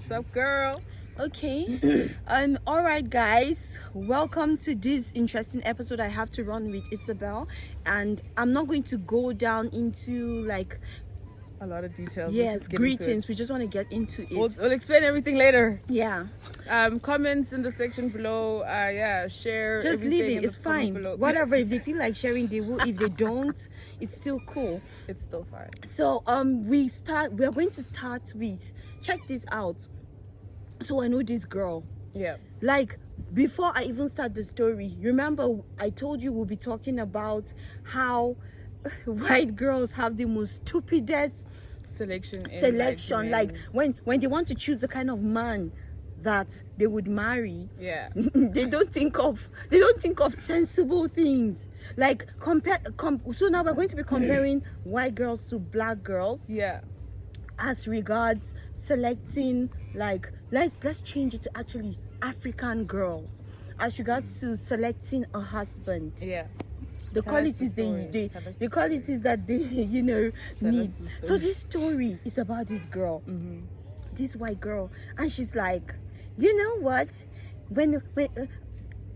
What's up, girl? Okay. All right, guys. Welcome to this interesting episode I have to run with Isabel, and I'm not going to go down into like A lot of details. yes, greetings. We just want to get into it. We'll explain everything later. Yeah. Comments in the section below. Share. Just leave everything it. in It's the comment fine. below. Whatever. If they feel like sharing, they will. If they don't, it's still cool. It's still fine. So we're going to start with, check this out. So I know this girl. Yeah. Like, before I even start the story, remember I told you we'll be talking about how white girls have the most stupidest Selection. like when they want to choose the kind of man that they would marry. Yeah. they don't think of sensible things. Like so now we're going to be comparing white girls to black girls. Yeah. As regards selecting, like, let's change it to actually African girls as regards to selecting a husband. Yeah. The Tell us qualities the story. the qualities that they need. the So this story is about this girl, this white girl, and she's like, you know what, when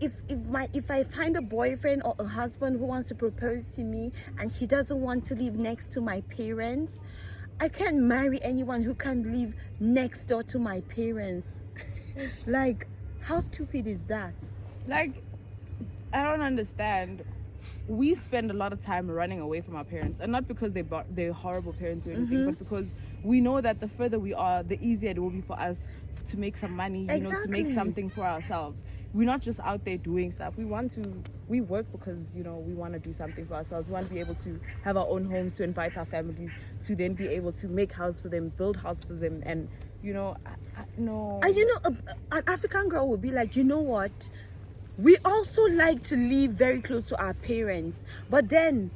if I find a boyfriend or a husband who wants to propose to me and he doesn't want to live next to my parents, I can't marry anyone who can live next door to my parents. Like, how stupid is that? Like, I don't understand. We spend a lot of time running away from our parents, and not because they're horrible parents or anything, but because we know that the further we are, the easier it will be for us to make some money, to make something for ourselves. We're not just out there doing stuff. We work because, we want to do something for ourselves. We want to be able to have our own homes, to invite our families, to then be able to make house for them, build house for them, and, no. And an African girl would be like, you know what? We also like to live very close to our parents. But then,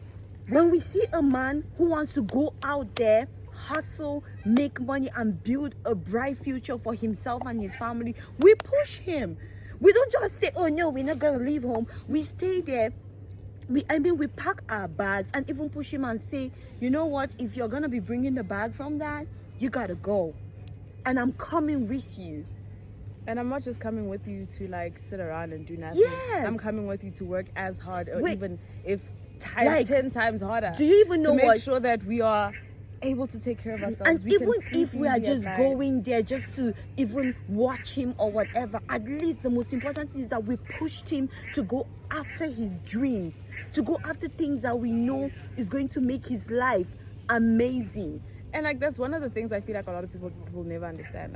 when we see a man who wants to go out there, hustle, make money, and build a bright future for himself and his family, we push him. We don't just say, oh no, we're not going to leave home. We stay there. We pack our bags and even push him and say, you know what? If you're going to be bringing the bag from that, you got to go. And I'm coming with you. And I'm not just coming with you to sit around and do nothing. Yes. I'm coming with you to work as hard, or Wait, even if 10 times harder. Do you even know to make sure that we are able to take care of ourselves? And even if we are just going there just to even watch him or whatever, at least the most important thing is that we pushed him to go after his dreams, to go after things that we know is going to make his life amazing. And that's one of the things I feel like a lot of people will never understand.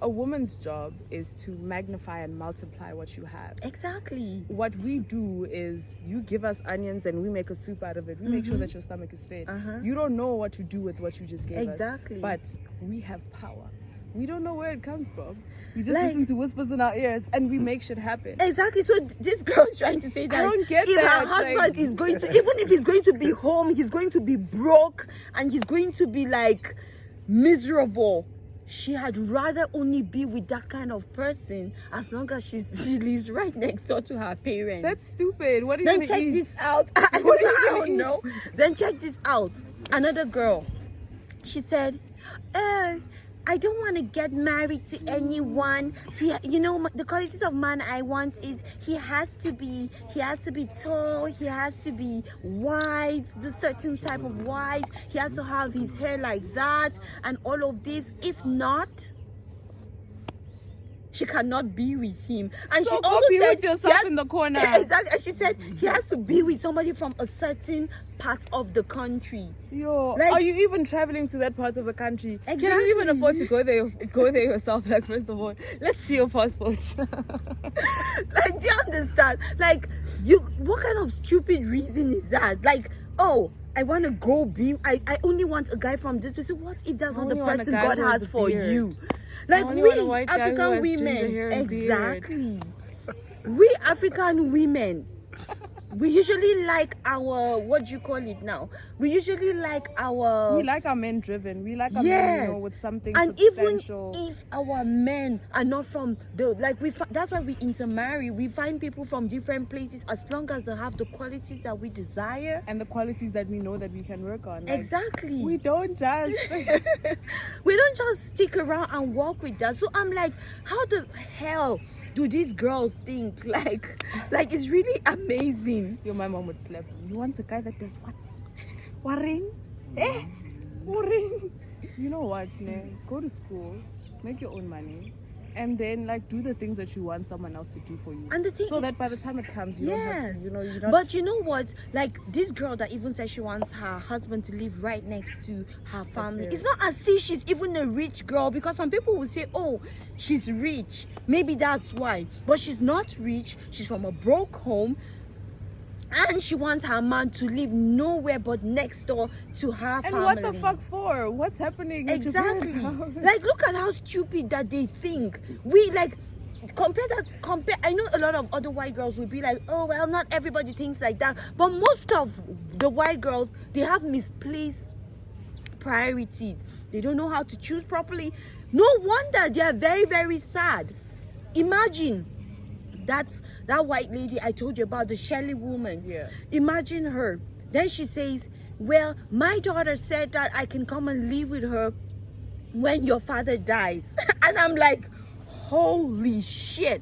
A woman's job is to magnify and multiply what you have. Exactly. What we do is you give us onions and we make a soup out of it. We make sure that your stomach is fed. You don't know what to do with what you just gave us. Exactly. But we have power. We don't know where it comes from. We just listen to whispers in our ears and we make shit happen. Exactly. So this girl is trying to say that I don't get if that. her husband is going to, even if he's going to be home, he's going to be broke and he's going to be miserable. She had rather only be with that kind of person as long as she lives right next door to her parents. That's stupid. What are you Then gonna check eat? this out. I don't know. Then check this out. Another girl. She said, I don't want to get married to anyone. The qualities of man I want is he has to be tall, he has to be white, the certain type of white, he has to have his hair like that, and all of this. If not, she cannot be with him. And So she go also be said with yourself in the corner. Exactly. And she said he has to be with somebody from a certain part of the country. Yo, are you even traveling to that part of the country? Exactly. Can you even afford to go there yourself? First of all, let's see your passport. Do you understand? What kind of stupid reason is that? I want to go I only want a guy from this person. What if that's not the person God has for you? We African women, exactly. We African women, we usually like our, what do you call it now? We usually like our. We like our men driven. We like our men, you know, with something and substantial. even if our men are not from the, like, that's why we intermarry. We find people from different places as long as they have the qualities that we desire and the qualities that we know that we can work on. Like, exactly. We don't just we don't just stick around and walk with that. So I'm like, how the hell do these girls think? Like it's really amazing. Yo, my mom would slap you. You want a guy that does what? Warring? Warring? You know what, ne? Go to school, make your own money, and then like do the things that you want someone else to do for you. And the thing, so that by the time it comes, you don't have to, you know, you don't. But you know what? Like this girl that even says she wants her husband to live right next to her family. Okay. It's not as if she's even a rich girl, because some people would say, oh, she's rich. Maybe that's why. But she's not rich. She's from a broke home. And she wants her man to live nowhere but next door to her family. And what the fuck for? What's happening? Exactly. Like, look at how stupid that they think. We like compare. I know a lot of other white girls will be like, oh well, not everybody thinks like that. But most of the white girls, they have misplaced priorities. They don't know how to choose properly. No wonder they are very, very sad. Imagine that white lady I told you about, the Shelly woman. Yeah. Imagine her. Then she says, well, my daughter said that I can come and live with her when your father dies. And I'm like, holy shit.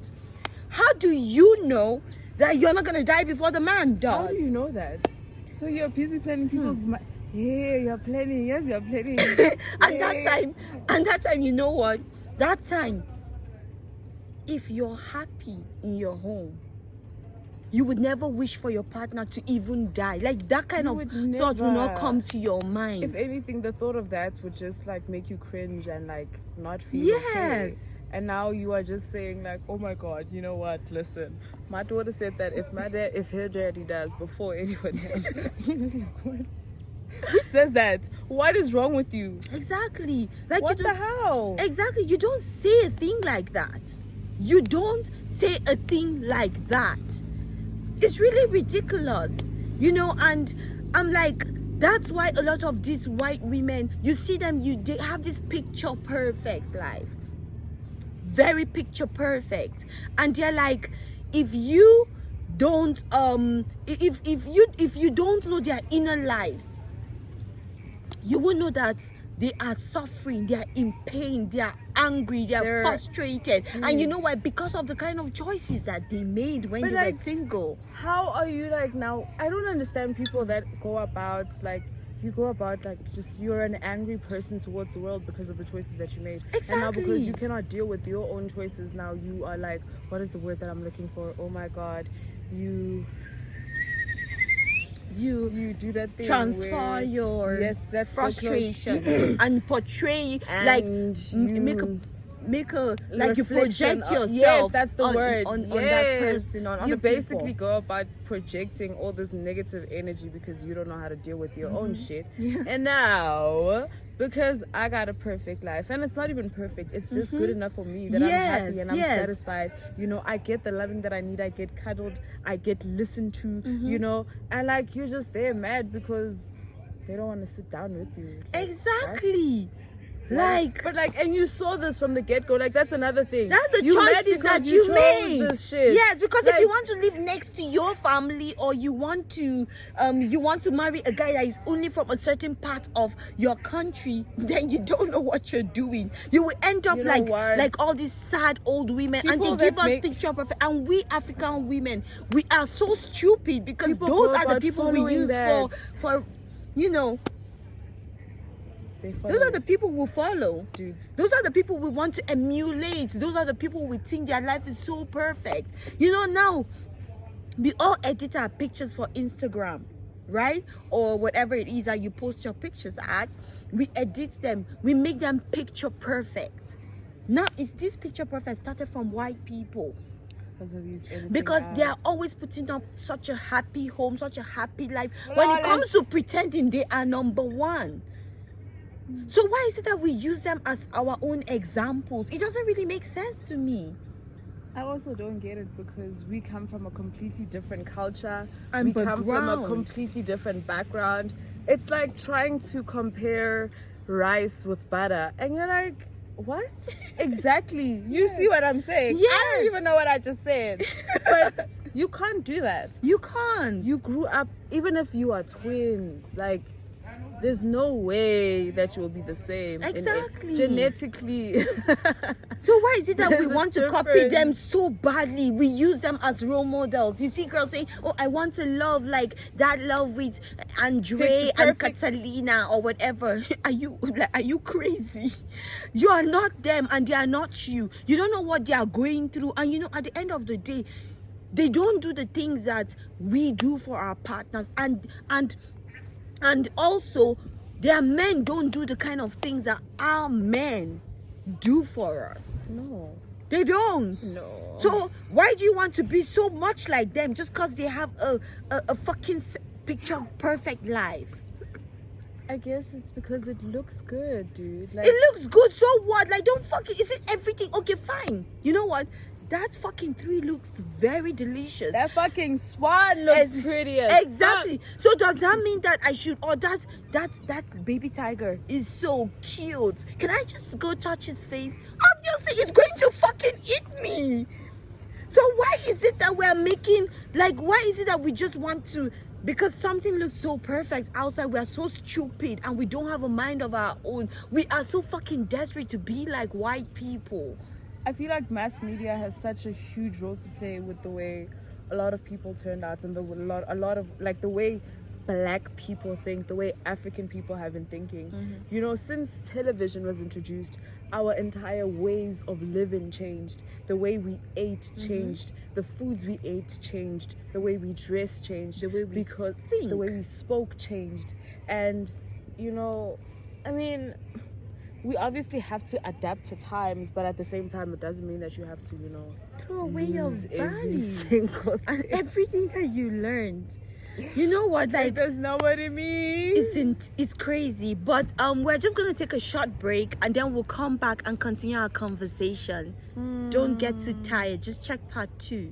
How do you know that you're not going to die before the man does? How do you know that? So you're busy planning people's yeah, you're planning. Yes, you're planning. And that time, you know what? That time, if you're happy in your home, you would never wish for your partner to even die. Like that kind of thought will not come to your mind. If anything, the thought of that would just like make you cringe and like not feel yes. okay. And now you are just saying like, oh my God, you know what? Listen, my daughter said that if her daddy dies before anyone else. Who says that? What is wrong with you? Exactly. Like what the hell? Exactly. You don't say a thing like that. You don't say a thing like that. It's really ridiculous, you know. And I'm like, that's why a lot of these white women, you see them, they have this picture perfect life, very picture perfect, and they're like, if you don't if you don't know their inner lives, you will know that they are suffering, they are in pain, they are angry, they're frustrated. And you know why? Because of the kind of choices that they made when they were single. How are you like now? I don't understand people that go about like, you go about like just you're an angry person towards the world because of the choices that you made. Exactly. And now because you cannot deal with your own choices, now you are like, what is the word that I'm looking for? Oh my God, you do that thing, transfer your frustration and portray, and like make a like you project yourself. Yes, that's the word on that person, on you other basically people. go about projecting all this negative energy because you don't know how to deal with your own shit. Yeah. And now because I got a perfect life, and it's not even perfect, it's just good enough for me that I'm happy and I'm satisfied, you know. I get the loving that I need, I get cuddled, I get listened to, you know. And like, you're just there mad because they don't want to sit down with you. Like, exactly. But and you saw this from the get-go. Like, that's another thing. That's the choices that you made. This shit. Yes, because if you want to live next to your family, or you want to marry a guy that is only from a certain part of your country, then you don't know what you're doing. You will end up like all these sad old women, people, and they give us picture perfect. And we African women, we are so stupid because those are the people we use for you know. Those are the people we follow, dude. Those are the people we want to emulate. Those are the people we think their life is so perfect. You know, now we all edit our pictures for Instagram, right? Or whatever it is that you post your pictures at. We edit them. We make them picture perfect. Now, if this picture perfect started from white people, because they are always putting up such a happy home, such a happy life. When it comes to pretending, they are number one. So why is it that we use them as our own examples? It doesn't really make sense to me. I also don't get it because we come from a completely different culture. And we come from a background. completely different background. It's like trying to compare rice with butter. And you're like, what? Exactly. You see what I'm saying? I Yes. don't even know what I just said. But you can't do that. You can't. You grew up, even if you are twins, like, there's no way that you will be the same. Exactly. Genetically. So why is it that we There's a want to copy difference. them so badly? We use them as role models. You see girls saying, oh, I want to love like that love with Andre Picture and perfect. Catalina or whatever. Are you crazy? You are not them and they are not you. You don't know what they are going through. And you know, at the end of the day, they don't do the things that we do for our partners. And also, their men don't do the kind of things that our men do for us. No. They don't. No. So why do you want to be so much like them just because they have a fucking picture perfect life? I guess it's because it looks good, dude. Like, It looks good, so what? Like, don't fucking, is it everything? Okay, fine. You know what? That fucking 3 looks very delicious. that fucking swan looks pretty as Exactly. So does that mean that I should? Oh, that baby tiger is so cute. Can I just go touch his face? Obviously, it's going to fucking eat me. So why is it that we're making like? Why is it that we just want to? Because something looks so perfect outside, we are so stupid and we don't have a mind of our own. We are so fucking desperate to be like white people. I feel like mass media has such a huge role to play with the way a lot of people turned out and a lot of like the way black people think, the way African people have been thinking. You know, since television was introduced, our entire ways of living changed. The way we ate changed. The foods we ate changed. The way we dressed changed. The way we think. The way we spoke changed. And, you know, I mean, we obviously have to adapt to times, but at the same time, it doesn't mean that you have to, you know, Throw away your lose every values single and thing. everything that you learned. You know what? Like, That's not what it means. it's crazy. But we're just gonna take a short break and then we'll come back and continue our conversation. Don't get too tired. Just check part 2.